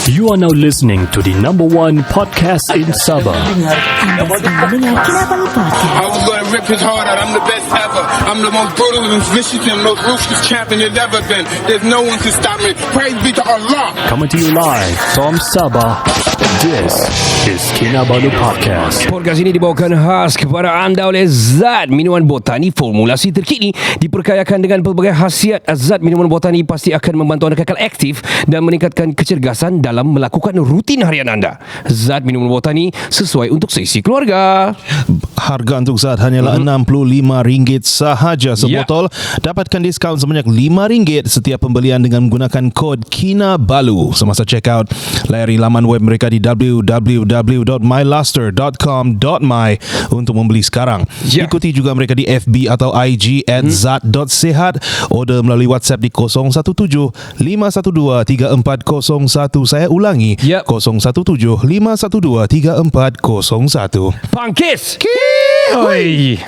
You are now listening to the number one podcast in Sabah. Mendengar Kinabalu Podcast. I was gonna rip his heart out. I'm the best ever. I'm the most brutal and vicious and most ruthless champion there's ever been. There's no one to stop me. Praise be to Allah. Coming to you live from Sabah. This is Kinabalu Podcast. Podcast ini dibawakan khas kepada anda oleh Zat, minuman botani formulasi terkini diperkayakan dengan pelbagai khasiat. Zat minuman botani pasti akan membantu anda kekal aktif dan meningkatkan kecergasan dalam melakukan rutin harian anda. Zat minuman botani sesuai untuk seisi keluarga. Harga untuk Zat hanyalah RM65 sahaja sebotol. Dapatkan diskaun sebanyak RM5 setiap pembelian dengan menggunakan kod KINABALU. Semasa check out, layari laman web mereka di www.myluster.com.my untuk membeli sekarang. Ikuti juga mereka di FB atau IG @zat.sehat. Order melalui WhatsApp di 017-512-3401. Saya ulangi, 017-512-3401. Pangkis! Oi.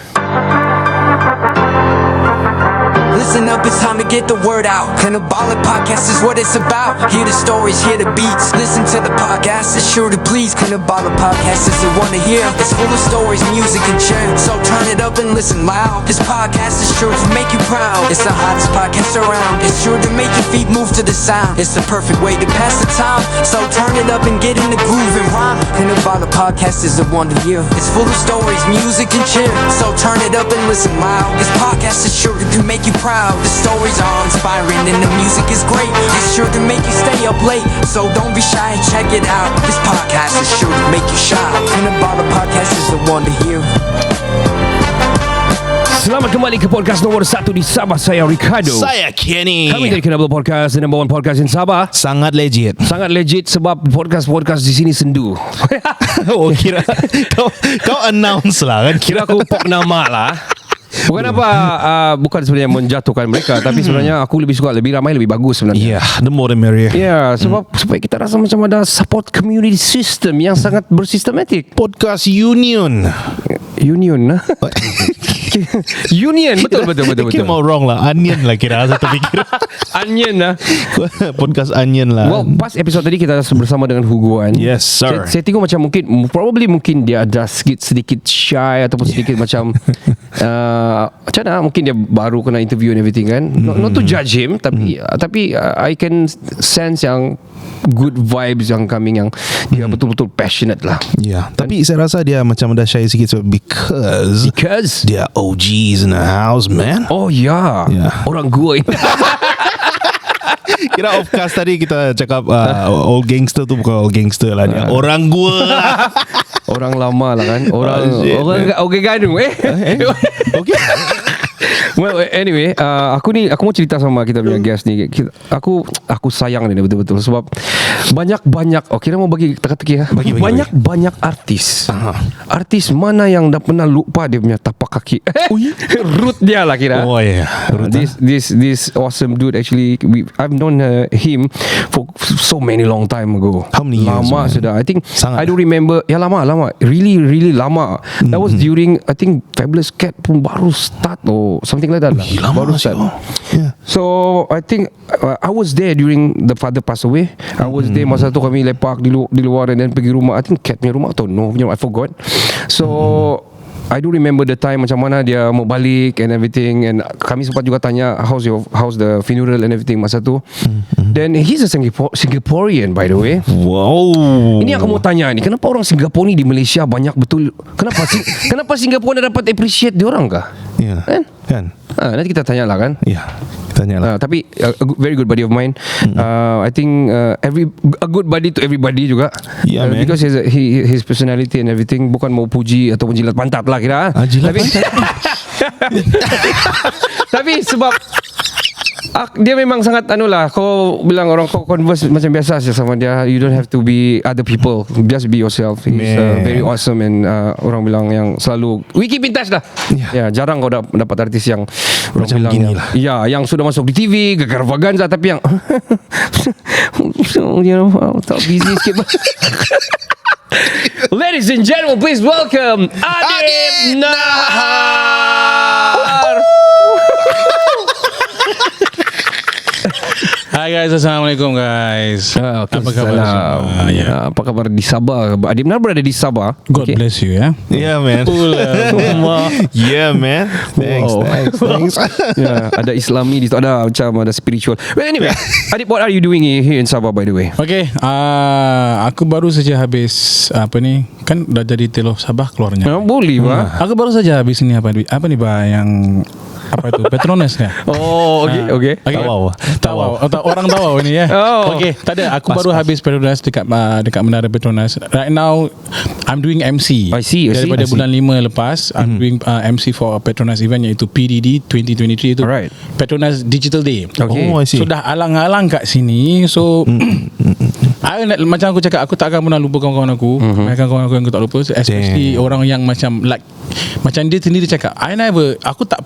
Listen up, it's time to get the word out. Kinabalu Podcast is what it's about. Hear the stories, hear the beats. Listen to the podcast, it's sure to please. Kinabalu Podcast is the one to hear. It's full of stories, music, and cheer. So turn it up and listen loud. This podcast is sure to make you proud. It's the hottest podcast around. It's sure to make your feet move to the sound. It's the perfect way to pass the time. So turn it up and get in the groove and rhyme. Kinabalu Podcast is the one to hear. It's full of stories, music, and cheer. So turn it up and listen loud. This podcast is sure to make you proud. The stories are inspiring and the music is great. It's sure to make you stay up late. So don't be shy, check it out. This podcast is sure to make you shine. Kinabalu Podcast is the one to hear. Selamat kembali ke podcast nomor 1 di Sabah. Saya Ricardo. Saya Kenny. Kami dari Kinabalu Podcast, the number one podcast in Sabah. Sangat legit. Sangat legit sebab podcast di sini sendu. Oh, kira kau announce lah kan? Kira aku pok nama lah. Bukan apa, bukan sebenarnya menjatuhkan mereka, tapi sebenarnya aku lebih suka lebih ramai lebih bagus sebenarnya. Yeah, the more the merrier. Ya, sebab supaya kita rasa macam ada support community system yang sangat bersistematik. Podcast Union. Union. Union, betul. Kira mau wrong lah. Onion lah kira satu pikir. Onion lah. Podcast Onion lah. Well, pas episod tadi kita bersama dengan Huguan. Yes, sir. Saya tengok macam mungkin dia ada sedikit shy ataupun sedikit macam macam mana, mungkin dia baru kena interview and everything kan. Not to judge him, tapi I can sense yang good vibes yang coming, yang dia betul-betul passionate lah. Yeah, tapi saya rasa dia macam ada shy sikit so because dia OGs in the house, man. Oh ya, orang gua ini. Kira off cast tadi kita cakap old gangster tu bukan old gangster lah, dia orang gua lah. Orang lama lah kan. Orang Ganu Okay. Well, anyway, aku mau cerita sama kita punya guest ni. Aku sayang dia betul-betul sebab banyak kira mau bagi teka-teki ya. Banyak artis. Artis mana yang dah pernah lupa dia punya tapak kaki. Root dia lah kira. Oh yeah. This awesome dude actually, I've known him for so many long time ago. How many years? Lama sudah. I think Sangat. I don't remember. Ya lama. Really lama. That was during, I think Fabulous Cat pun baru start or something like that lah. Baru start. Yeah. So I think I was there during the father passed away. I was there masa tu kami lepak di luar and then pergi rumah. I think Cat punya rumah atau no, I forgot. So I do remember the time macam mana dia mau balik and everything, and kami sempat juga tanya how's the funeral and everything masa tu. Then he's a Singaporean by the way. Wow. Ini aku mau tanya ni, kenapa orang Singapura ni di Malaysia banyak betul? Kenapa Singapura dah dapat appreciate diorang kah? Ya. Kan? Nanti kita tanya lah kan. Ya. Tanya lah. Tapi very good buddy of mine. I think a good buddy to everybody juga. Yeah, man. Because his personality and everything, bukan mau puji ataupun jilat pantat lah kira. Jilat pantat. Tapi sebab dia memang sangat kau bilang orang kau converse macam biasa saja sama dia. You don't have to be other people, just be yourself. He's very awesome and orang bilang yang selalu we keep in touch lah. Ya, jarang kau dapat artis yang orang macam bilang gini lah. Ya, yang sudah masuk di TV Gagarvaganza tapi yang tak busy sikit. Ladies and gentlemen, please welcome Adib Nahar. Hi guys, Assalamualaikum guys. Okay, Apa khabar salam. semua? Ya. Apa khabar di Sabah? Adik benar berada di Sabah. God bless you ya. Yeah, man. Yeah, man. Thanks, Wow. thanks. Ya, ada Islami di situ, ada macam ada spiritual. Well, anyway, Adik, what are you doing here in Sabah, by the way? Okay, aku baru saja habis apa ni? Kan dah jadi Teloh Sabah keluarnya. Boleh, Pak. Aku baru saja habis ini apa ni bah yang apa itu Petronas ya? Oh, okay. Tawau. Orang Tawau ini ya. Oh. Okay, tak ada. Aku baru habis Petronas dekat Menara Petronas. Right now I'm doing MC. I see. Daripada bulan 5 lepas I'm doing MC for Petronas event iaitu PDD 2023 itu. Alright. Petronas Digital Day. Okay. Oh, I see. So dah alang-alang kat sini. So macam aku cakap, aku tak akan pernah lupa kawan-kawan aku. Kawan-kawan aku yang aku tak lupa, especially orang yang macam macam dia sendiri cakap, aku tak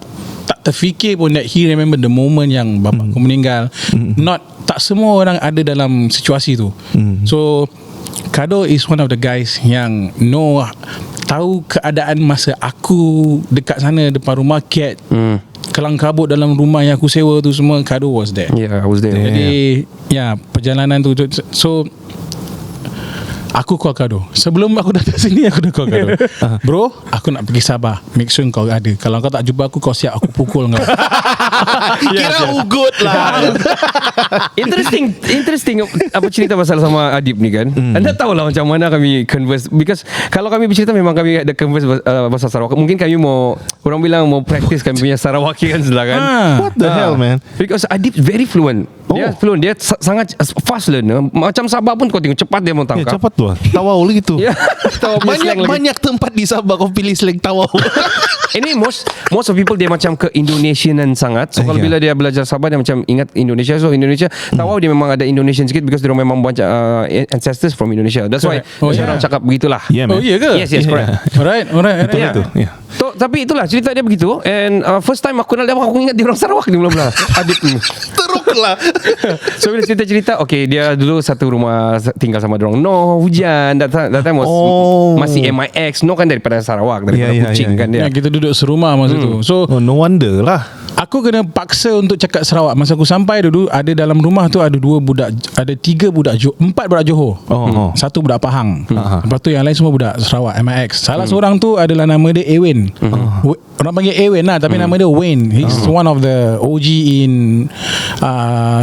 terfikir pun that he remember the moment yang bapa aku meninggal. Tak semua orang ada dalam situasi tu. So Kado is one of the guys yang tahu keadaan masa aku dekat sana depan rumah cat. Kelang kabut dalam rumah yang aku sewa tu semua, Kado was there. Yeah, I was there. Jadi perjalanan tu. So aku call Kado. Sebelum aku datang sini, aku dah call Kado. Bro, aku nak pergi Sabah. Make sure kau ada. Kalau kau tak jumpa aku, kau siap aku pukul kau. Kira ugut lah. Interesting apa cerita pasal sama Adib ni kan. Anda tahulah macam mana kami converse, because kalau kami bercerita memang kami ada converse bahasa Sarawak. Mungkin kami mau, orang bilang mau practice kami punya Sarawaki kan sedang kan. What the hell, man? Because Adib very fluent. Dia fluent, dia sangat fast learner. Macam Sabah pun kau tengok cepat dia mau tangkap. Cepat tu. Tawau lagi tu. Ya. Banyak tempat di Sabah kau pilih slang tawau. Ini most of people dia macam ke Indonesianan sangat. So kalau bila dia belajar Sabah dia macam ingat Indonesia. So Indonesia tahu dia memang ada Indonesian sikit because dia memang banyak ancestors from Indonesia. That's why orang cakap begitulah. Yeah, man. Oh iya ke? Yes, correct. Alright. Betul. Yeah. Tapi itulah cerita dia begitu. And first time aku kenal dia, aku ingat dia orang Sarawak ni mula-mula. Adib ni. Teruklah. So bila cerita-cerita, okay, dia dulu satu rumah tinggal sama dorang. Hujan. That time was masih MIX. Kan daripada Sarawak, daripada Kuching kan dia. Kita duduk serumah masa tu. So no wonder lah. aku kena paksa untuk cakap Sarawak. Masa aku sampai dulu, ada dalam rumah tu ada 4 budak Johor. Satu budak Pahang. Lepas tu yang lain semua budak Sarawak, MIX. Salah seorang tu adalah nama dia Ewen. Orang panggil Ewen lah, tapi nama dia Wayne. He's one of the OG in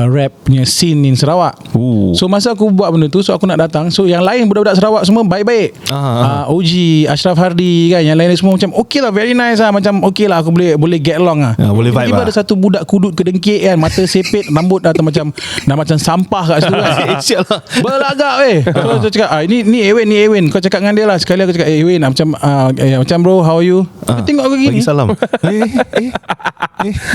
rap punya scene in Sarawak. So masa aku buat benda tu, so aku nak datang, so yang lain budak-budak Sarawak semua baik-baik. OG Ashraf Hardy kan, yang lain semua macam okay lah, very nice lah, macam okay lah, aku boleh get along lah. Boleh vibe tiba-tiba lah. ada satu budak kudut kedengkit kan, mata sepit, rambut dah macam sampah kat situ kan. Berlagak So aku cakap ni Ewen, kau cakap dengan dia lah. Sekali aku cakap Ewen macam bro, how are you? Dia tengok aku gini, Bagi salam.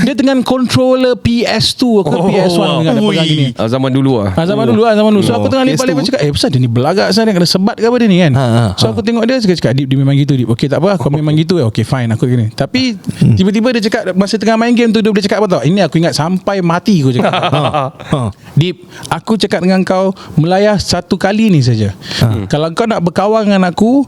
dia dengan controller PS2 ke PS1 dengan dia pegang gini. Zaman dulu lah. Zaman dulu. So aku tengah lepak-lepak cakap, pasal dia ni belagak sana, kena sebat ke apa dia ni kan. So aku tengok dia, cakap dia memang gitu. Okay, tak apa, kau memang gitu. Okay, fine, aku gini. Tapi tiba-tiba dia cakap, masa tengah main game tu, dia boleh cakap apa tau? Ini aku ingat sampai mati aku cakap. Deep, aku cakap dengan kau melayah satu kali ni saja. Kalau kau nak berkawan dengan aku,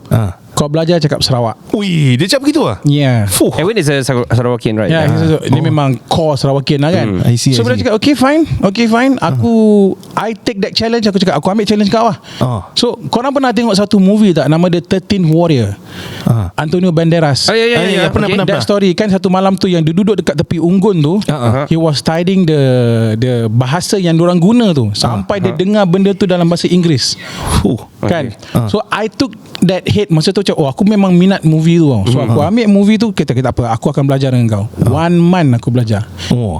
kau belajar cakap Sarawak. Ui, dia cakap begitu lah. Yeah. Ewen is a Sarawakian, right? Ya, dia memang core Sarawakian lah kan. I see. So bila cakap okay fine, I take that challenge. Aku cakap aku ambil challenge kau lah. So korang pernah tengok satu movie tak, nama dia 13 Warrior, Antonio Banderas. Ya, pernah. That story kan, satu malam tu yang dia duduk dekat tepi unggun tu, he was studying the bahasa yang diorang guna tu, sampai dia dengar benda tu dalam bahasa Inggeris. Kan. So I took that hit masa tu, cakap aku memang minat movie tu. So aku ambil movie tu, kita apa, aku akan belajar dengan kau. 1 month aku belajar.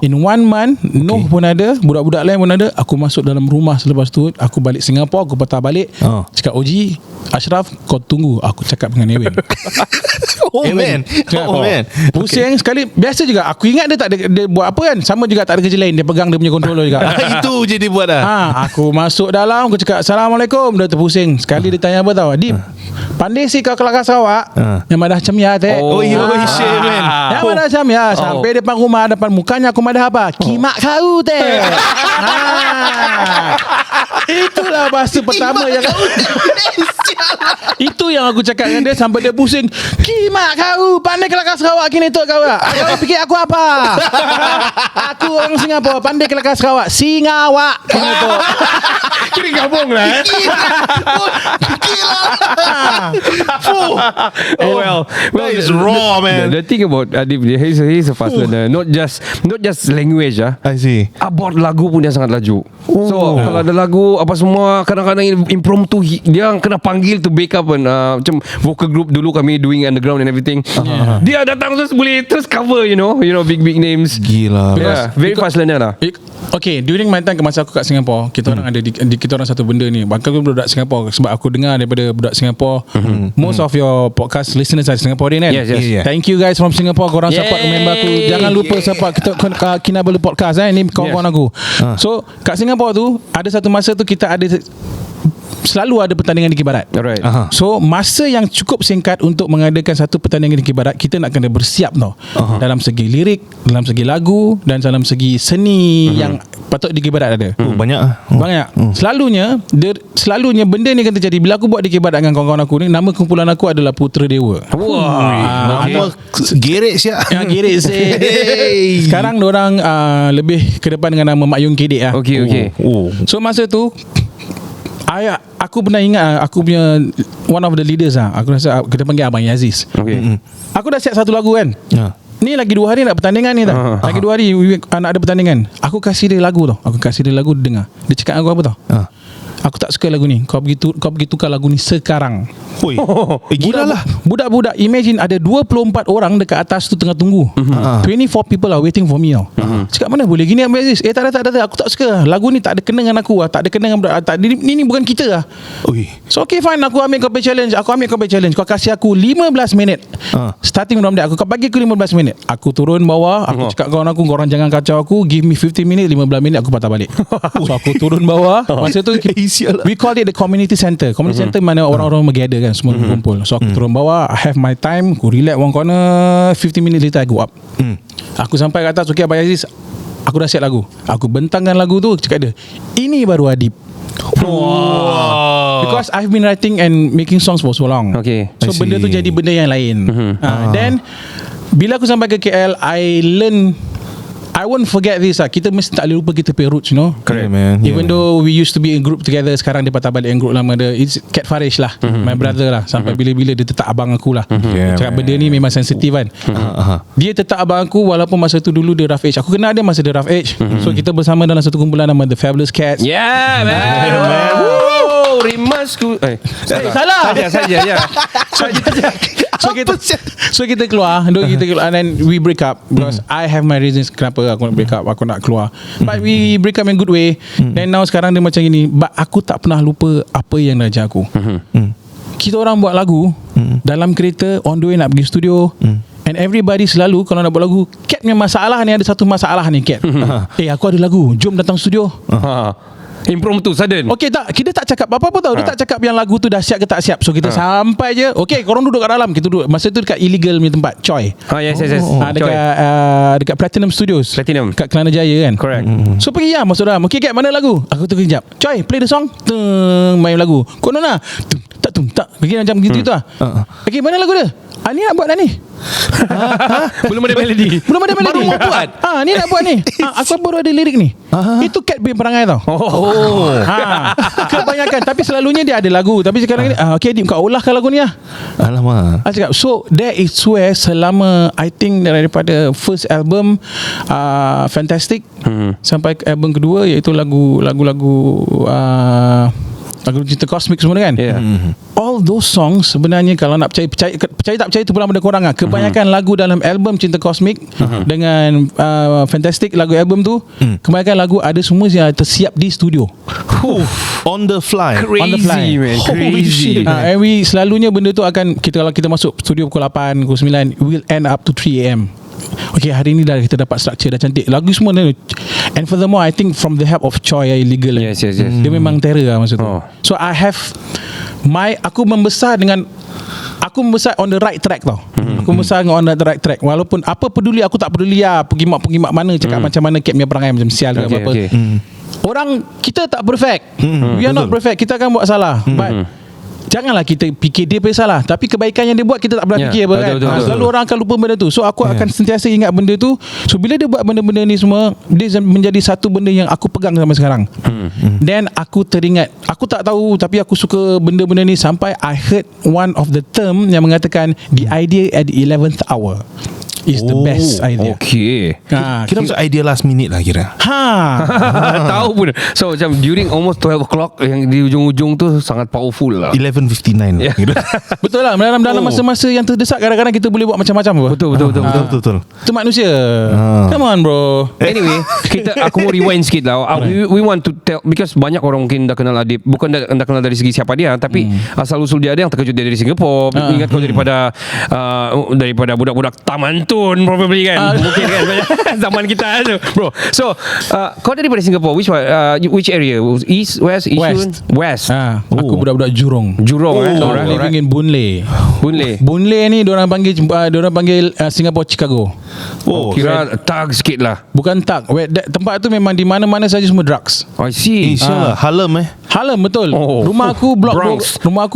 In 1 month, Noh pun ada, budak-budak lain pun ada. Aku masuk dalam rumah. Selepas tu aku balik Singapura, aku patah balik, cakap OG Ashraf, kau tunggu aku cakap dengan Ewen. Man. Pusing sekali. Biasa juga, aku ingat dia buat apa kan, sama juga tak ada kerja lain, dia pegang dia punya controller juga. Itu je dia buat dah. Aku masuk dalam, aku cakap Assalamualaikum. Dia terpusing. Sekali dia tanya apa tau, Adib, pandai si kau kelakar Sarawak yang madah cemia teh. Shit, man. Yang madah cemia. Sampai depan rumah, depan mukanya aku madah apa? Kimak kau teh. Itulah bahasa pertama yang Itu yang aku cakap dengan dia sampai dia pusing. Kimak kau, pandai kelakar Sarawak kini tu kau. Kau fikir aku apa? Aku orang Singapura, pandai kelakar Sarawak. Singawak kini tu. Kira gabung lah. Well, That is raw, man. The thing about Adib, he's a fast learner. Not just language I see. About lagu pun dia sangat laju. So kalau ada lagu apa semua, kadang-kadang impromptu dia kena panggil to back up macam vocal group dulu kami doing underground and everything. Dia datang terus boleh terus cover, you know big names. Gila. Yeah, very fast learner lah. Okay, during my time masa aku kat Singapore, kita orang ada di kita orang satu benda ni. Bahkan aku budak Singapore, sebab aku dengar daripada budak Singapore. Most of your podcast listeners are Singaporean kan? Yes. Yeah. Thank you guys from Singapore. Korang support member aku. Jangan lupa support kita Kinabalu Podcast ni kawan-kawan aku. So kat Singapore tu ada satu masa tu kita ada selalu ada pertandingan Dikir Barat. Alright. So masa yang cukup singkat untuk mengadakan satu pertandingan Dikir Barat, kita nak kena bersiap tau. Dalam segi lirik, dalam segi lagu dan dalam segi seni yang patut Dikir Barat ada. Banyak. Banyak. Selalunya benda ni kan terjadi bila aku buat Dikir Barat dengan kawan-kawan aku ni. Nama kumpulan aku adalah Putera Dewa. Nama gerik siap. Yang girik sekarang diorang lebih ke depan dengan nama Mak Yung Kedek lah. Okay. So masa tu aku pernah ingat aku punya one of the leaders aku rasa kita panggil Abang Yaziz. Aku dah siap satu lagu kan. Ni lagi 2 hari nak pertandingan ni tak. Lagi 2 hari nak ada pertandingan. Aku kasih dia lagu tau. Aku kasih dia lagu dia dengar. Dia cakap aku apa tau. Aku tak suka lagu ni. Kau pergi tukar lagu ni sekarang. Gila lah. Budak-budak, imagine ada 24 orang dekat atas tu tengah tunggu. 24 people are waiting for me tau. Cakap mana boleh gini Abang Aziz? Tak ada. Aku tak suka. Lagu ni tak ada kena dengan aku. Tak ada kena dengan ni bukan kita lah. So okay fine, aku ambil kau challenge. Kau kasih aku 15 minit. Starting from there, kau bagi aku 15 minit. Aku turun bawah. Aku cakap kawan aku, korang jangan kacau aku. Give me 15 minit, 15 minit aku patah balik. So aku turun bawah. Masa tu we call it the community center. Community center mana orang-orang bergather kan, semua kumpul. So aku turun bawah, I have my time, aku relax one corner. 15 minutes later I go up. Aku sampai kat atas, okay Abang Aziz, aku dah siap lagu. Aku bentangkan lagu tu, cakap dia, ini baru Adib. Because I've been writing and making songs for so long. Okay. So benda tu jadi benda yang lain. Then bila aku sampai ke KL, I won't forget this Kita mesti tak boleh lupa kita punya roots, you know. Correct, man. Even though we used to be in group together, sekarang dia patah balik in group lama dia. It's Cat Farish lah, my brother lah. Sampai bila-bila dia tetap abang aku lah. Cakap benda ni memang sensitif kan. Dia tetap abang aku walaupun masa tu dulu dia rough age. Aku kenal dia masa dia rough age. So kita bersama dalam satu kumpulan nama The Fabulous Cats. Yeah, man. Rimasku. Salah. Saja. Ya. So kita keluar and then we break up because I have my reasons kenapa aku nak break up, aku nak keluar. But we break up in good way. Then now sekarang dia macam gini, but aku tak pernah lupa apa yang dia ajar aku. Kita orang buat lagu dalam kereta on the way nak pergi studio. And everybody selalu kalau nak buat lagu, Cat punya masalah ni, ada satu masalah ni Cat. Aku ada lagu, jom datang studio. Impromptu sudden. Okay tak, kita tak cakap apa-apa tau. Dia tak cakap yang lagu tu dah siap ke tak siap. So kita sampai je, okay korang duduk kat dalam. Kita duduk, masa tu dekat illegal punya tempat, Choi. Yes. Dekat Platinum Studios, kat Kelana Jaya kan. Correct. So pergi lah masuk dalam. Okay Kat, mana lagu? Aku tunggu kejap. Choi, play the song. Main lagu. Konon lah. Tak pergi macam gitu lah. Okay, mana lagu dia? Ni nak buat dah ni. Belum ada melodi. Baru mau buat. Ni nak buat ni. Aku baru ada lirik ni. Itu Cat punya perangai tau. Kebanyakan. Tapi selalunya dia ada lagu. Tapi sekarang ni okay Adib, kau ulahkan lagu ni lah. Alamak. Aku cakap, so that is where selama I think daripada first album Fantastic sampai ke album kedua, iaitu lagu-lagu Cinta Kosmik semua kan. All those songs sebenarnya kalau nak percaya tak percaya itu pula benda korang lah. Kebanyakan lagu dalam album Cinta Kosmik dengan Fantastic, lagu album tu, kebanyakan lagu ada semua yang tersiap di studio. On the fly. Crazy, man. Crazy. And we selalunya benda tu akan kalau kita masuk studio pukul 8, pukul 9, we'll end up to 3 AM. Okay, hari ni dah kita dapat structure dah cantik. Lagu semua dah. And furthermore, I think from the help of Choi illegal. Yes. Dia memang terror lah masa tu. So I have aku membesar on the right track tau. Aku membesar on the right track. Walaupun apa peduli, aku tak peduli lah pergimak mana, cakap macam mana Cat punya perangai macam sial ke apa-apa. Orang kita tak perfect. We are not perfect. Kita akan buat salah. But janganlah kita fikir dia bersalah, tapi kebaikan yang dia buat kita tak pernah fikir apa kan. Selalu orang akan lupa benda tu. So aku akan sentiasa ingat benda tu. So bila dia buat benda-benda ni semua, dia menjadi satu benda yang aku pegang sampai sekarang. Then aku teringat, aku tak tahu tapi aku suka benda-benda ni sampai I heard one of the term yang mengatakan the idea at the 11th hour is the best idea. Okay. Kira macam idea last minute lah kira. Tahu pun. So macam during almost 12 o'clock yang di ujung-ujung tu sangat powerful lah. 11:59 Yeah. kira. Betul lah, dalam masa-masa yang terdesak kadang-kadang kita boleh buat macam-macam apa. Betul. Itu manusia. Come on bro. Anyway, aku mau rewind sikit lah. We want to tell, because banyak orang mungkin dah kenal Adib, bukan dah kenal dari segi siapa dia, tapi asal-usul dia ada yang terkejut dia dari Singapore. Ingat kau daripada budak-budak taman tun probably kan. Mungkin kan zaman kita tu bro. So kau daripada Singapore, which area? East, West, Yishun? West. Aku budak-budak Jurong. Living in Boon Lay. Boon Lay ni diorang panggil Singapore Chicago. Kira tag sikit lah. Bukan tak. Tempat tu memang di mana-mana saja semua drugs. I see. Harlem betul. Rumah aku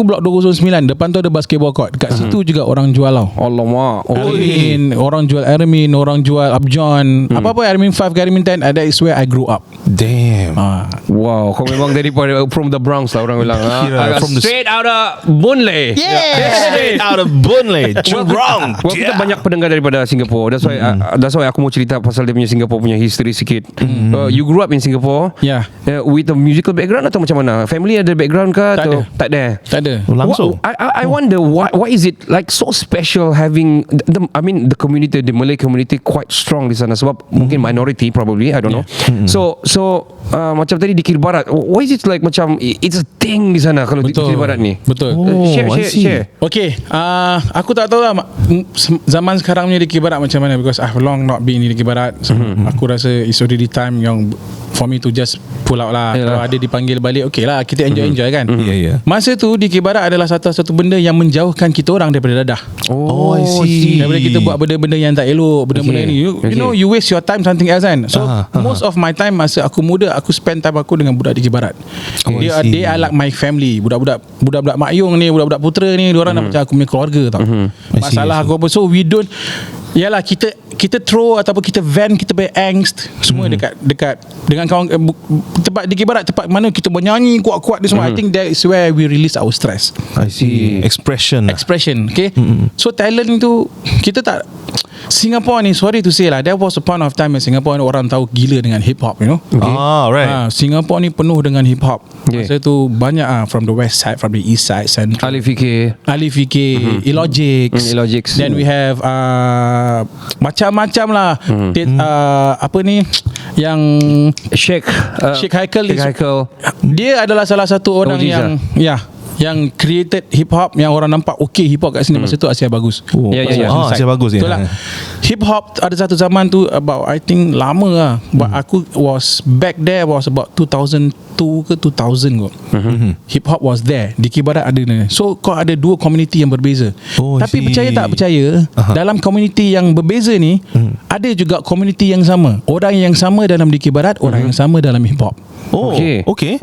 blok 209. Depan tu ada basketball court. Dekat situ juga orang jual tau. Alamak. Orang jual Aramin, orang jual Upjohn. Apa-apa Aramin 5 ke Aramin 10, that is where I grew up. Damn. Wow, kau memang daripada from the Bronx lah orang bilang. Straight out of Boon Lay. Straight out of Boon Lay. Jurong. Kita banyak pendengar daripada Singapore. That's why aku mau cerita pasal dia punya Singapore punya history sikit. You grew up in Singapore? Yeah. With a musical background atau macam mana? Family ada background ke? Tak ada. Langsung. I wonder why is it like so special having the community, the Malay community quite strong di sana, sebab mungkin minority probably, I don't know. So macam tadi di Kiri Barat, why is it like macam it's a thing di sana kalau di Kiri Barat ni? Betul. Share. Okay, aku tak tahu lah zaman sekarang ni di Kiri Barat macam mana, because I've long not been di Kiri Barat. So aku rasa it's already time yang for me to just pull out lah. Kalau ada dipanggil balik, okay lah, kita enjoy kan. Masa tu di Kiri Barat adalah satu benda yang menjauhkan kita orang daripada dadah. I see. Daripada kita buat benda-benda yang tak elok, benda-benda ni you know, you waste your time something else kan. So most of my time masa aku muda, aku spend time aku dengan budak di Kiri Barat. They are like my family. Budak-budak Mak Yong ni, budak-budak Putera ni, diorang dah macam aku punya keluarga tau. Masalah aku apa, so we don't, yalah, kita throw ataupun kita vent kita punya angst semua dekat dengan kawan tempat di Kiri Barat, tempat mana kita bernyanyi kuat-kuat ni semua. I think that is where we release our stress. I see. Expression. Okay. So talent tu kita tak, Singapore ni, sorry to say lah, there was a point of time in Singapore ni orang tahu gila dengan hip hop, you know. Right. Singapore ni penuh dengan hip hop. Masa tu banyak from the west side, from the east side, Central, Ali Fikir, Illogic. Then we have macam-macam lah. Apa ni yang Sheikh Haikal. Dia adalah salah satu orang yang created hip hop, yang orang nampak okay hip hop kat sini masa tu Asia Bagus. Asia Bagus betul lah. Hip hop ada satu zaman tu about, I think lama lah, but aku was back there was about 2002 ke 2000 kot. Hip hop was there di Kiri Barat ada ni. So kau ada dua community yang berbeza. Tapi percaya tak percaya, dalam community yang berbeza ni ada juga community yang sama. Orang yang sama dalam di Kiri Barat, orang yang sama dalam hip hop. Okay.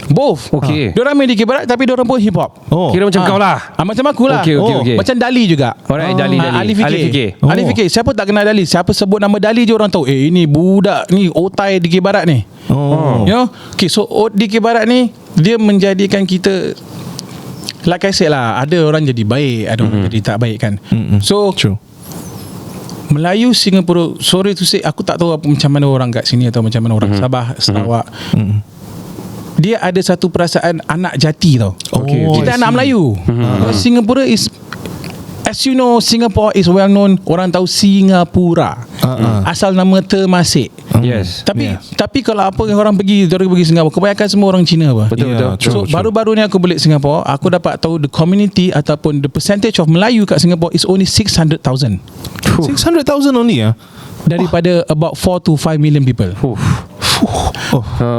Both. Okay. Diorang main di Kiri Barat tapi diorang pun hip hop. Kira macam kau lah. Macam aku lah. Okay. Macam Dali juga. Alright, Dali. Ali Fikir. Siapa tak kenal Dali? Siapa sebut nama Dali je orang tahu. Ini budak ni otai di Kiri Barat ni. You know? Okay, so di Kiri Barat ni dia menjadikan kita, like I said lah, ada orang jadi baik, ada orang jadi tak baik kan. So true. Melayu Singapura, sorry to say, aku tak tahu macam mana orang kat sini atau macam mana orang Sabah, Sarawak. Dia ada satu perasaan anak jati tau. Kita anak Melayu. Singapura is, as you know, Singapore is well known, orang tahu Singapura. Asal nama Temasek. Yes. Tapi kalau apa orang pergi Singapura, kebanyakan semua orang Cina apa. Betul. So baru-baru ni aku balik Singapore, aku dapat tahu the community ataupun the percentage of Melayu kat Singapore is only 600,000. 600,000 only ya? Daripada about 4 to 5 million people.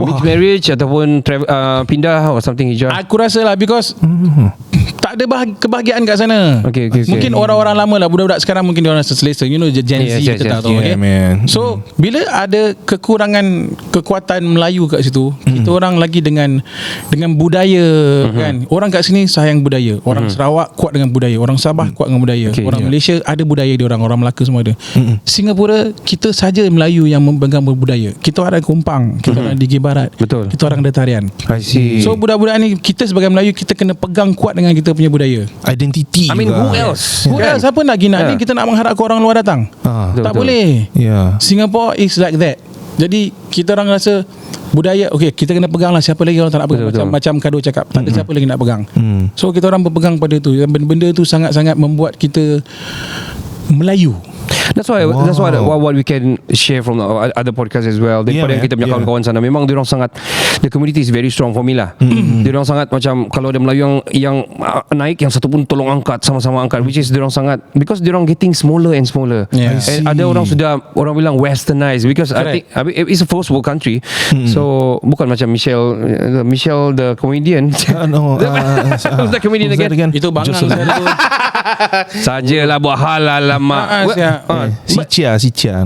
Mixed marriage ataupun pindah or something hijrah. Aku rasa lah, because tak ada kebahagiaan kat sana. Okay. Mungkin orang-orang lama lah, budak-budak sekarang mungkin diorang selesa. You know, Gen Z Yes, kita tak tahu. Yeah, Okay? man. So bila ada kekurangan kekuatan Melayu kat situ, kita orang lagi dengan budaya kan. Orang kat sini sayang budaya. Orang Sarawak kuat dengan budaya. Orang Sabah kuat dengan budaya. Okay, orang Malaysia ada budaya dia orang Melaka semua ada. Singapura kita saja Melayu yang memegang budaya. Kita orang Kumpang, kita orang Digi Barat. Betul. Kita orang Tarian. I see. So budak-budak ni kita sebagai Melayu kita kena pegang kuat dengan kita punya budaya. Identity I mean, juga. who else? Who else? Siapa nak gina ni? Kita nak mengharapkan orang luar datang. Tak Betul. boleh. Yeah. Singapore is like that. Jadi kita orang rasa budaya, okay, kita kena pegang lah. Siapa lagi orang tak nak pegang? Betul. Macam Kado cakap, tak ada siapa lagi nak pegang. So kita orang berpegang pada tu. Benda-benda tu sangat-sangat membuat kita Melayu. That's why what we can share from other podcasts as well. Daripada yang kita punya kawan-kawan sana, memang diorang sangat, the community is very strong for me lah. Diorang sangat macam kalau ada Melayu yang naik, yang satu pun tolong angkat, sama-sama angkat, which is diorang sangat, because diorang getting smaller and smaller. And ada orang sudah, orang bilang westernized, because I think it's a first world country. So bukan macam Michelle the comedian. Who's the comedian again? Itu bangang saya tu. Sajalah buat hal alamak. Si Chia.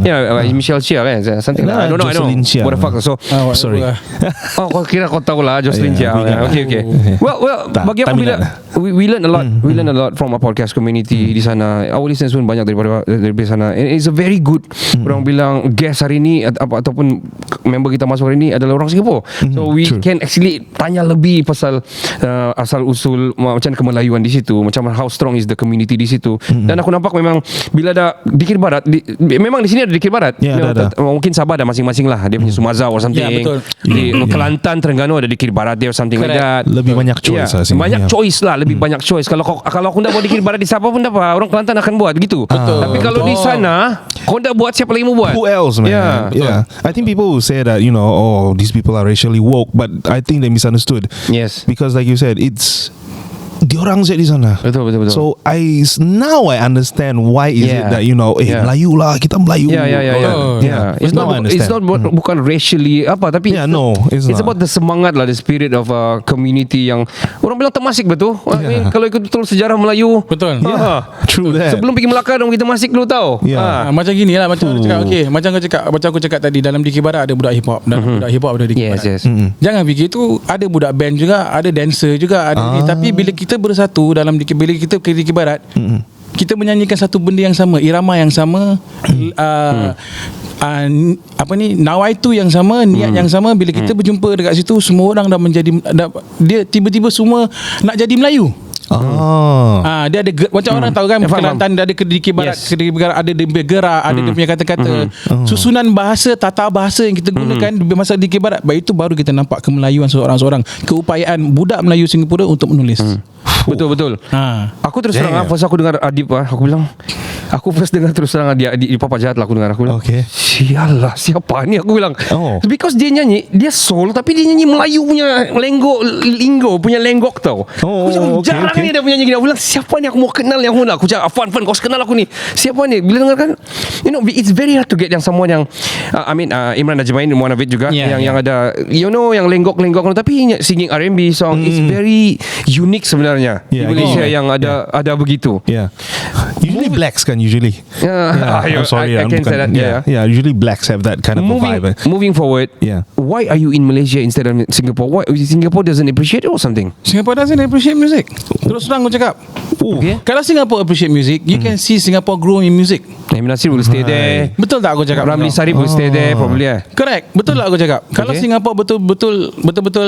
Yeah, Michelle Chia kan, something like, I don't know. Jocelyn Chia. What the fuck? So Sorry. kau kira kau tahu lah Jocelyn Chia. Okay. Well, bagi aku bila we learn a lot. We learn a lot from our podcast community di sana. Our listeners pun banyak dari sana. And it's a very good. Orang bilang guest hari ni ataupun member kita masuk hari ni adalah orang Singapore. So we can actually tanya lebih pasal asal usul macam kemelayuan di situ, macam how strong is the community di situ. Dan aku nampak memang bila ada Dikir Barat memang di sini ada Dikir Barat. Ada. Mungkin Sabah ada masing-masing lah. Dia punya Sumaza or something. Betul. Di Kelantan, Terengganu ada Dikir Barat dia or something like that. Lebih banyak choice lah sini. Banyak choice lah, lebih banyak choice. Kalau aku nak buat Dikir Barat di Sabah pun dapat, orang Kelantan akan buat gitu. Tapi kalau di sana kau nak buat, siapa lagi mau buat? Who else, man? Yeah. I think people will say that, these people are racially woke, but I think they misunderstood. Yes. Because like you said, it's diorang je di sana. Betul. So now I understand why is it that Melayu lah, kita Melayu. Yeah. It's not bukan racially apa, tapi it's about the semangat lah, the spirit of a community yang orang bilang Temasik betul. I mean, kalau ikut betul sejarah Melayu. Betul. True that. Sebelum pergi Melaka dong kita Temasik dulu tahu. Macam gini lah, macam aku cakap, macam aku cakap tadi, dalam Dikir Barat ada budak hip hop, dan budak hip hop ada Dikir Barat. Yes. Jangan fikir tu ada budak band juga, ada dancer juga, ada ni. Tapi bila kita bersatu dalam bila kita ke Dikir Barat, kita menyanyikan satu benda yang sama, irama yang sama, nawaitu yang sama, niat yang sama. Bila kita berjumpa dekat situ, semua orang dah menjadi dia tiba-tiba semua nak jadi Melayu. Dia ada macam orang tahu kan, Kelantan dia ada Dikir Barat, Dikir Barat ada dia gerak, ada dia punya kata-kata, susunan bahasa, tata bahasa yang kita gunakan masa Dikir Barat. Itu baru kita nampak kemelayuan seorang-seorang, keupayaan budak Melayu Singapura untuk menulis. Betul. Aku terus terang, first aku dengar Adib, aku bilang, aku first dengar terus terang dia di Papa Jahat lah, aku dengar, aku bilang, sialah, siapa ni, aku bilang. Because dia nyanyi, dia soul, tapi dia nyanyi Melayu punya lenggok tau. Jarang ni dia punya nyanyi gini. Aku bilang, siapa ni, aku mau kenal yang aku nak. Aku cakap, Fan, kau kenal aku ni, siapa ni? Bila dengar kan, it's very hard to get yang someone yang Imran Najmain, one of it juga, yang ada yang lenggok tapi singing R&B song. It's very unique sebenarnya di Malaysia yang ada begitu. Usually blacks kan usually. I'm sorry, I can say that. Usually blacks have that kind of vibe. Moving forward, why are you in Malaysia instead of Singapore? Why Singapore doesn't appreciate it or something? Singapore doesn't appreciate music. Terus terang aku cakap. Kalau Singapore appreciate music, you can see Singapore grow in music. Naim Nasir will stay there. Betul tak aku cakap? Ramli Sarip will stay there probably. Correct. Betul tak aku cakap? Kalau Singapore betul-betul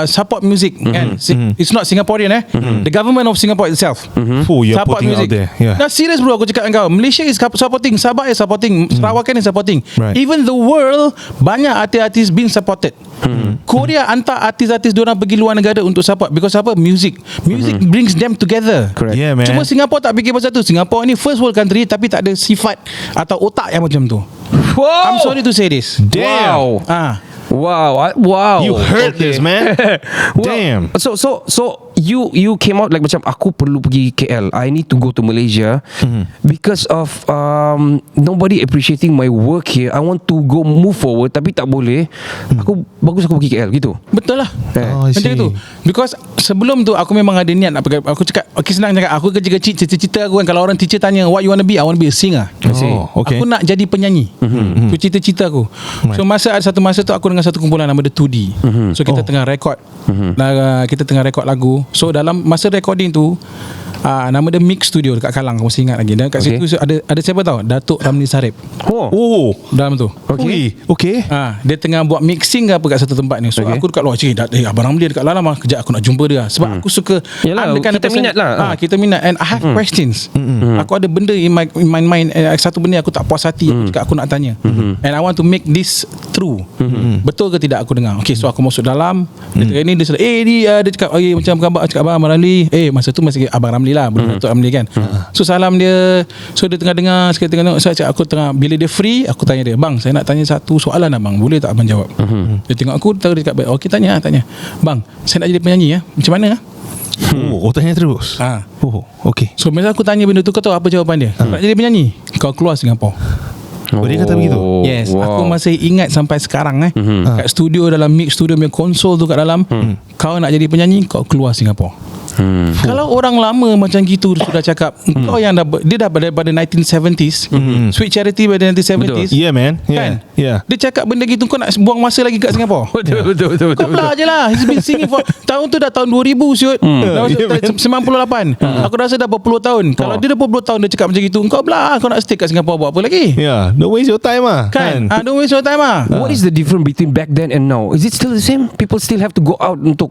support music, kan? It's not Singaporean the government of Singapore itself You're support putting music out there. Nah, serious bro, aku cakap dengan kau, Malaysia is supporting, Sabah is supporting, Sarawak is supporting, even the world banyak artis-artis being supported. Korea hantar artis-artis diorang pergi luar negara untuk support, because apa? Music brings them together. Correct. Man. Cuma Singapore tak fikir pasal tu. Singapore ni first world country, tapi tak ada sifat atau otak yang macam tu. I'm sorry to say this. Wow. You heard this, man. Damn. So you came out like macam aku perlu pergi KL, I need to go to Malaysia because of nobody appreciating my work here. I want to go move forward tapi tak boleh. Aku pergi KL gitu. Betul lah. I Macam see. tu. Because sebelum tu aku memang ada niat nak pergi. Aku cakap, okay, senang cakap, aku kecil-kecil cita-cita aku kan, kalau orang teacher tanya what you want to be, I want to be a singer. Okay. Aku nak jadi penyanyi. Tu cita-cita aku. So masa ada satu masa tu aku dengan satu kumpulan nama The 2D. So kita tengah rekod. Kita tengah rekod lagu. So dalam masa recording tu nama dia Mix Studio dekat Kalang, aku masih ingat lagi. Dan kat situ ada siapa tahu? Datuk Ramli Sarip. Oh. Dalam tu. Okay. Dia tengah buat mixing ke apa kat satu tempat ni. So aku dekat luar, Abang Ramli dekat dalam, kejap aku nak jumpa dia. Sebab aku suka Yalah, kita minat lah. Kita minat. And I have questions. Aku ada benda in my mind, satu benda aku tak puas hati. Aku cakap aku nak tanya. And I want to make this true. Betul ke tidak aku dengar. Okay, so aku masuk dalam. Dia cakap ni, dia cakap macam khabar. Cakap Abang Ramli. Masa tu masih Abang Ramli lah, belum Datuk Ramli kan. So salam dia. So dia tengah dengar, sekali tengah. So aku tengah, bila dia free, aku tanya dia, bang, saya nak tanya satu soalan abang, boleh tak abang jawab? Dia tengok aku, tahu dia cakap, okay, tanya. Bang, saya nak jadi penyanyi ya. Macam mana? Tanya terus. Okay. So masa aku tanya benda tu, kau tahu apa jawapan dia? Nak jadi penyanyi, kau keluar Singapura. Dia kata begitu. Yes, aku masih ingat sampai sekarang kat studio, dalam mix studio punya konsol tu kat dalam, kau nak jadi penyanyi, kau keluar Singapura. Kalau orang lama macam gitu sudah cakap, kau yang dia dah daripada 1970s, Sweet Charity pada 1970s. Yeah, man. Kan? Yeah. Dia cakap benda gitu, kau nak buang masa lagi kat Singapura. Betul. Kau belah je lah. He's been singing for tahun tu dah tahun 2000 siut. 98. Aku rasa dah berpuluh tahun. Kalau dia dah berpuluh tahun dia cakap macam gitu, kau belah, kau nak stay kat Singapura buat apa lagi? Yeah, don't waste your time Kan? Don't waste your time What is the difference between back then and now? Is it still the same? People still have to go out untuk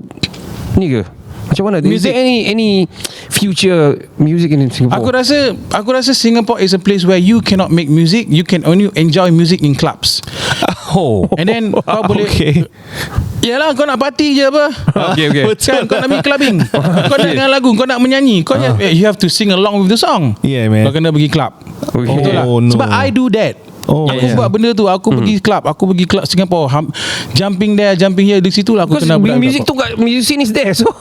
ni ke? Macam mana? Is there any future music in Singapore? Aku rasa Singapore is a place where you cannot make music. You can only enjoy music in clubs. And then kau boleh Yalah, kau nak party je apa. Okay. Kan, kau nak pergi clubbing. Kau nak dengar lagu, kau nak menyanyi, kau you have to sing along with the song. Yeah, man. Kau kena pergi club. Betul lah. No. Sebab I do that. Aku buat benda tu. Aku pergi club. Aku pergi club Singapore, jumping there, jumping here. Di situ lah aku Because kena music tu kat musician is there. So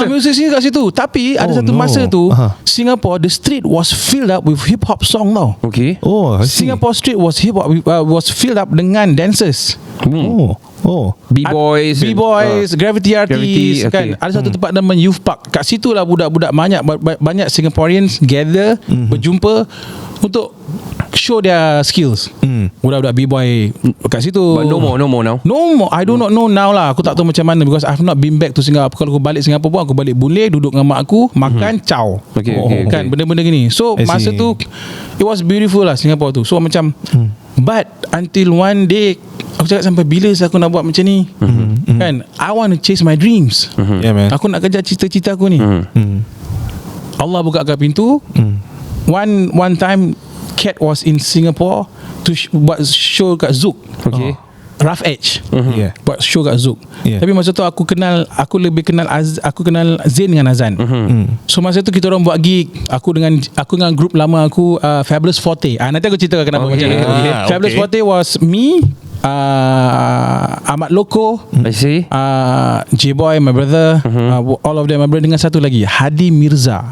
music kat situ. Tapi ada satu masa tu Singapore, the street was filled up with hip hop song tau. Okay. I see. Singapore street was hip hop, was filled up dengan dancers. B-boys, Gravity artists, okay. kan. Ada satu tempat nama Youth Park. Kat situ lah budak-budak banyak Singaporeans gather, berjumpa untuk show their skills. Budak-budak B-boy kat situ. But no more now. No more. I do not know now lah. Aku tak tahu macam mana, because I've not been back to Singapore. Kalau aku balik Singapore pun, aku balik Boon Lay, duduk dengan mak aku, makan chow. Okay. Kan, benda-benda gini. So I masa see. tu it was beautiful lah Singapore tu. So macam but until one day aku cakap, sampai bila aku nak buat macam ni? Kan, I want to chase my dreams. Yeah, man. Aku nak kejar cita-cita aku ni. Allah bukakan pintu. One time Cat was in Singapore to buat show kat Zouk. Okay. Rough Edge. Yeah. Buat show kat Zouk. Yeah. Tapi masa tu aku kenal Zain dengan Azan. So masa tu kita orang buat gig. Aku dengan grup lama aku, Fabulous Forte. Nanti aku ceritakan kenapa macam ni. Fabulous Forte was me, Ahmad Loko, I see. J-Boy, my brother, all of them, my brother, dengan satu lagi Hadi Mirza.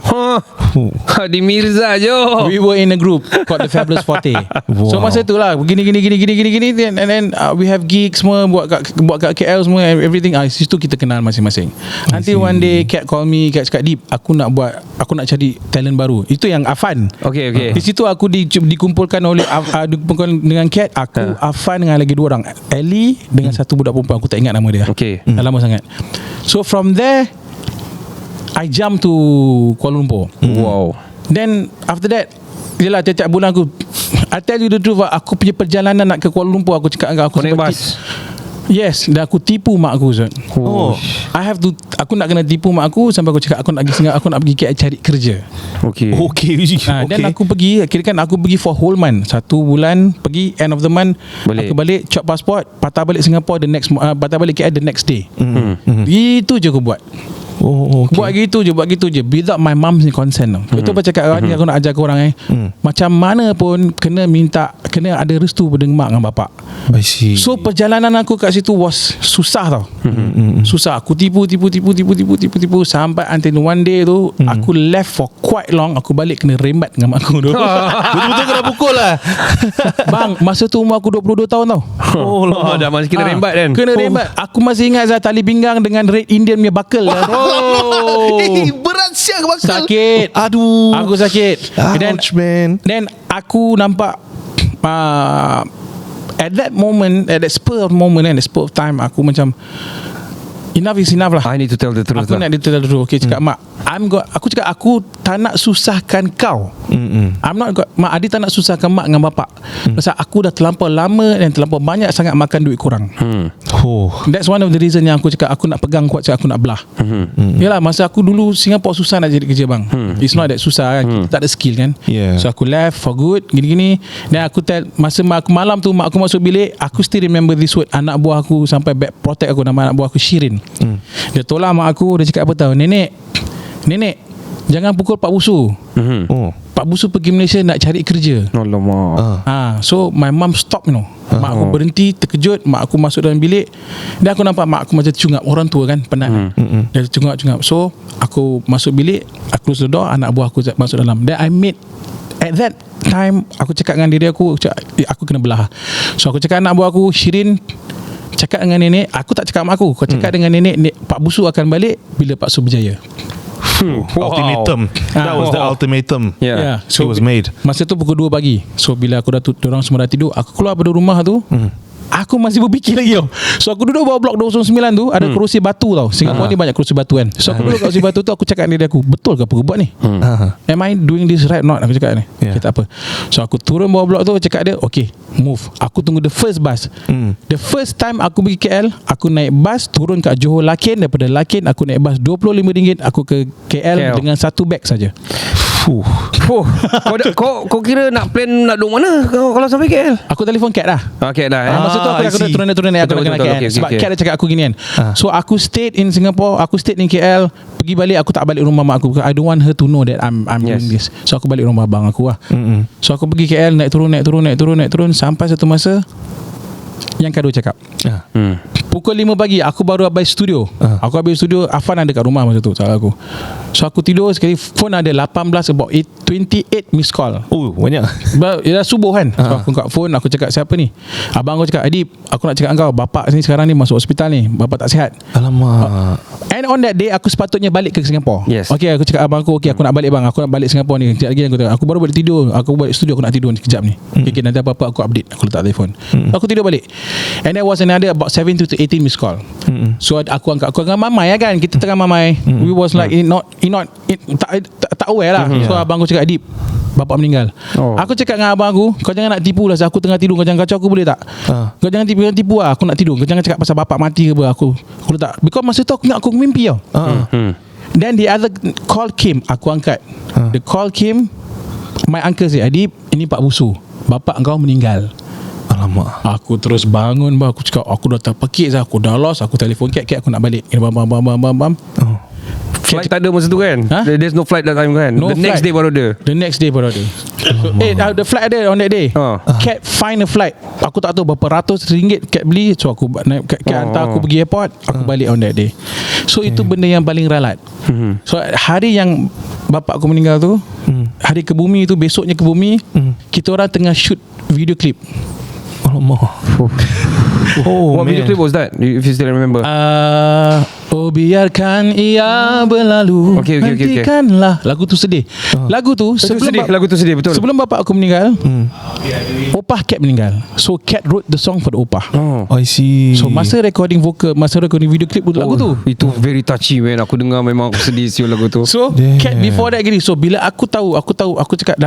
Hadi Mirza jo. We were in a group called the Fabulous Forte. So masa tu lah gini and then we have gigs semua, buat kat KL semua, everything. Situ kita kenal masing-masing. Until one day Cat call me, Cat cakap, Deep, aku nak cari talent baru. Itu yang Afan. Okay. Di situ aku dikumpulkan dikumpulkan dengan Cat, aku, Afan dengan lagi dua orang, Ellie dengan satu budak perempuan, aku tak ingat nama dia. Okay. Dah lama sangat. So from there I jump to Kuala Lumpur. Wow. Then after that, yelah, tiap-tiap bulan aku, I tell you the truth, aku punya perjalanan nak ke Kuala Lumpur, aku cakap dengan aku naik bas. Yes, dan aku tipu mak aku, Zat. Aku nak kena tipu mak aku sampai aku cakap aku nak pergi Singapura, aku nak pergi KL cari kerja. Okay. Dan aku pergi, kirakan aku pergi for whole month. 1 bulan pergi, end of the month balik. Aku balik, chop passport, patah balik Singapore the next, patah balik KL the next day. Itu je aku buat. Okay. Buat gitu je without my mom's consent. Betul apa cakap ni, aku nak ajar korang macam mana pun kena ada restu pada mak dengan bapak. I see. So perjalanan aku kat situ was susah tau. Susah. Aku tipu sampai until one day tu aku left for quite long. Aku balik kena rembat dengan mak aku tu. Betul-betul kena pukul lah. Bang, masa tu umur aku 22 tahun tau. Oh, dah masih kena rembat kan. Kena rembat. Aku masih ingat tali pinggang dengan Red Indian punya buckle lah. Berat siang bakal. Sakit. Aduh. Aku sakit. Ouch, man. Then aku nampak at that spur of time, aku macam enough is enough lah. I need to tell the truth. Aku nak tell the truth. Okay, cakap mak, aku cakap aku tak nak susahkan kau. I'm not mak, Adi tak nak susahkan mak dengan bapak. Pasal aku dah terlampau lama dan terlampau banyak sangat makan duit korang. That's one of the reason yang aku cakap aku nak pegang kuat, cakap aku nak belah. Yalah, masa aku dulu Singapore susah nak jadi kerja bang. It's not that susah kan. Kita tak ada skill kan. So aku left for good gini-gini. Dan aku tell masa aku malam tu mak aku masuk bilik, aku still remember this word. Anak buah aku sampai back protect aku, nama anak buah aku Shirin. Dia tolak mak aku. Dia cakap apa tahu, Nenek jangan pukul Pak Busu. Pak Busu pergi Malaysia nak cari kerja. Alamak. So my mom stop, you know. Mak aku berhenti, terkejut. Mak aku masuk dalam bilik. Dan aku nampak mak aku macam cungap. Orang tua kan, penat. Dia cungap. So aku masuk bilik, aku close the door, anak buah aku masuk dalam. Then I made, at that time aku cakap dengan diri aku, aku kena belah. So aku cakap anak buah aku, Shirin, cakap dengan nenek. Aku tak cakap mak aku. Kau cakap dengan nenek, Pak Busu akan balik bila Pak Su berjaya. Ultimatum. That was the ultimatum. Yeah. So it was made. Masa tu pukul 2 pagi. So bila aku dah dorang semua dah tidur, aku keluar dari rumah tu. Aku masih berfikir lagi tau. So aku duduk bawah blok 209 tu, ada kerusi batu tau. Singapura ni banyak kerusi batu kan. So aku duduk kat kerusi batu tu, aku cakap dengan diri aku, betul ke apa aku buat ni? Am I doing this right or not? Aku cakap ni. Okay, tak apa. So aku turun bawah blok tu, cakap dia, okay, move. Aku tunggu the first bus. The first time aku pergi KL, aku naik bus turun kat Johor Lakin. Daripada Lakin aku naik bus RM25, aku ke KL dengan satu beg saja. Kau kira nak plan nak duduk mana kalau sampai KL? Aku telefon Cat dah. Cat dah. Masa tu aku dah turun naik, aku dah kena KL. Sebab Cat dah cakap aku ginian. So aku stayed in Singapore, aku stayed in KL. Pergi balik, aku tak balik rumah mak aku. I don't want her to know that I'm doing this. So aku balik rumah abang aku lah. So aku pergi KL, naik turun. Sampai satu masa yang Kado cakap, pukul 5 pagi aku baru habis studio. Aku habis studio, Afan ada kat rumah masa tu, salah aku. So aku tidur sekali, phone ada 28 missed call. Banyak. Dah subuh kan. So aku angkat phone, aku cakap, siapa ni? Abang aku cakap, Adib, aku nak cakap kau, bapak ni sekarang ni masuk hospital ni, bapak tak sihat. Alamak. And on that day aku sepatutnya balik ke Singapore. Yes. Okay, aku cakap abang aku, okay, aku nak balik bang, aku nak balik Singapore ni. Sekejap lagi aku baru balik tidur, aku balik studio, aku nak tidur ni kejap ni. Okay, nanti apa-apa aku update. Aku letak telefon. Aku tidur balik. And there was another about 17 to 18 missed call. So aku angkat, aku dengan mamai kan. Kita tengah mamai. We was like tak aware lah. So abang aku cakap, Adib, bapak meninggal. Aku cakap dengan abang aku, kau jangan nak tipu lah, aku tengah tidur, kau jangan kacau aku boleh tak? Kau jangan tipu lah, aku nak tidur. Kau jangan cakap pasal bapak mati ke apa. Aku letak, because masa tu aku ingat aku mimpi tau. Then the other call came, aku angkat. The call came, my uncle say, Adib, ini Pak Busu, bapak engkau meninggal. Alamak. Aku terus bangun, aku cakap, aku dah terpekik, aku dah lost. Aku telefon Cat, aku nak balik. Bam. Flight tak ada masa tu kan? There's no flight that time kan? No The next flight. day baru ada. The next day baru ada. The flight ada on that day. Cat find a flight. Aku tak tahu berapa ratus ringgit Cat beli. So aku naik Cat hantar aku pergi airport. Aku balik on that day. So itu benda yang paling ralat. So hari yang bapak aku meninggal tu, hari ke bumi tu, besoknya ke bumi, kita orang tengah shoot video clip. Alamak. What video clip was that? If you still remember. Oh biarkan ia berlalu. Okay. Nantikanlah. Lagu tu sedih. Lagu tu sedih betul. Sebelum bapak aku meninggal, Opah Cat meninggal. So Cat wrote the song for the Opah. I see. So masa recording vocal, masa recording video clip lagu tu, itu very touchy man. Aku dengar memang aku sedih siul lagu tu. So Cat before that gini. So bila aku tahu, aku cakap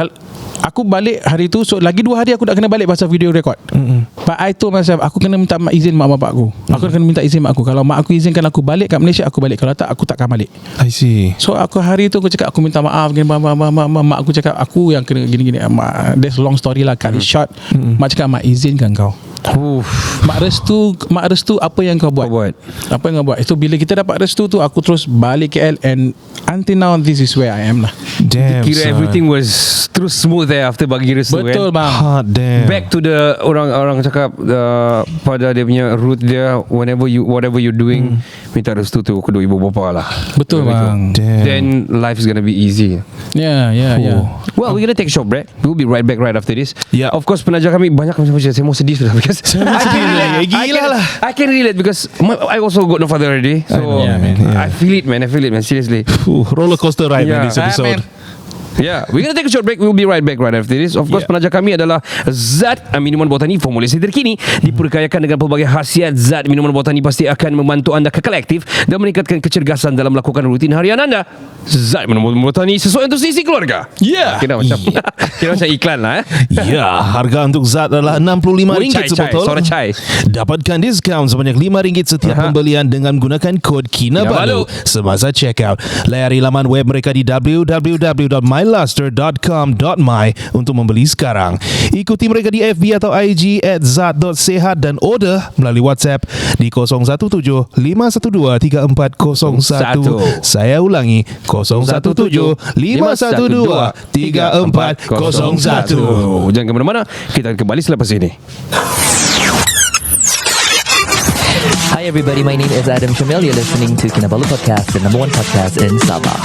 aku balik hari tu. So lagi 2 hari aku nak kena balik pasal video record. But I told myself, aku kena minta izin mak bapak aku. Aku kena minta izin mak aku. Kalau mak aku izinkan aku balik kat Malaysia, aku balik. Kalau tak, aku takkan balik. I see. So aku hari tu aku cakap, aku minta maaf gini, mak aku cakap aku yang kena gini. That's long story lah, cut it short. Mak cakap, mak izinkan kau. Mak restu apa yang kau buat. Apa yang kau buat. Itu bila kita dapat restu tu, aku terus balik KL and until now this is where I am lah. Damn, Kira son. everything was terus smooth after bagi restu Betul bang. Hot damn. Back to the orang cakap pada dia punya root dia, whatever you doing, minta restu tu kedua ibu bapa lah. Betul bang. Damn. Then life is gonna be easy. Yeah. Well, we're gonna take a short break. We'll be right back right after this. Yeah. Of course, penaja kami banyak macam saya mau sedih sudah because I can relate because I also got no father already. So Yeah, man. Yeah. I feel it, man. Seriously. Roller coaster ride Yeah. man, this episode. Yeah, we're gonna take a short break. We'll be right back right after this. Of course, penaja kami adalah Zat Minuman Botani formulasi terkini diperkayakan dengan pelbagai khasiat. Zat Minuman Botani pasti akan membantu anda kekal aktif dan meningkatkan kecergasan dalam melakukan rutin harian anda. Zat Minuman Botani sesuai untuk seisi keluarga. Yeah. Kira macam iklan lah. Ya, harga untuk Zat adalah RM65 sebotol. Suara chai. Dapatkan diskaun sebanyak RM5 setiap pembelian dengan menggunakan kod Kinabalu semasa check out. Layari laman web mereka di www.myluster.com.my untuk membeli sekarang. Ikuti mereka di FB atau IG @zat.sehat dan order melalui WhatsApp di 017-512-3401. Saya ulangi 017-512-3401. Jangan ke mana-mana. Kita akan kembali selepas ini. Hi everybody, my name is Adam Shamil. You're listening to Kinabalu Podcast, the #1 podcast in Sabah.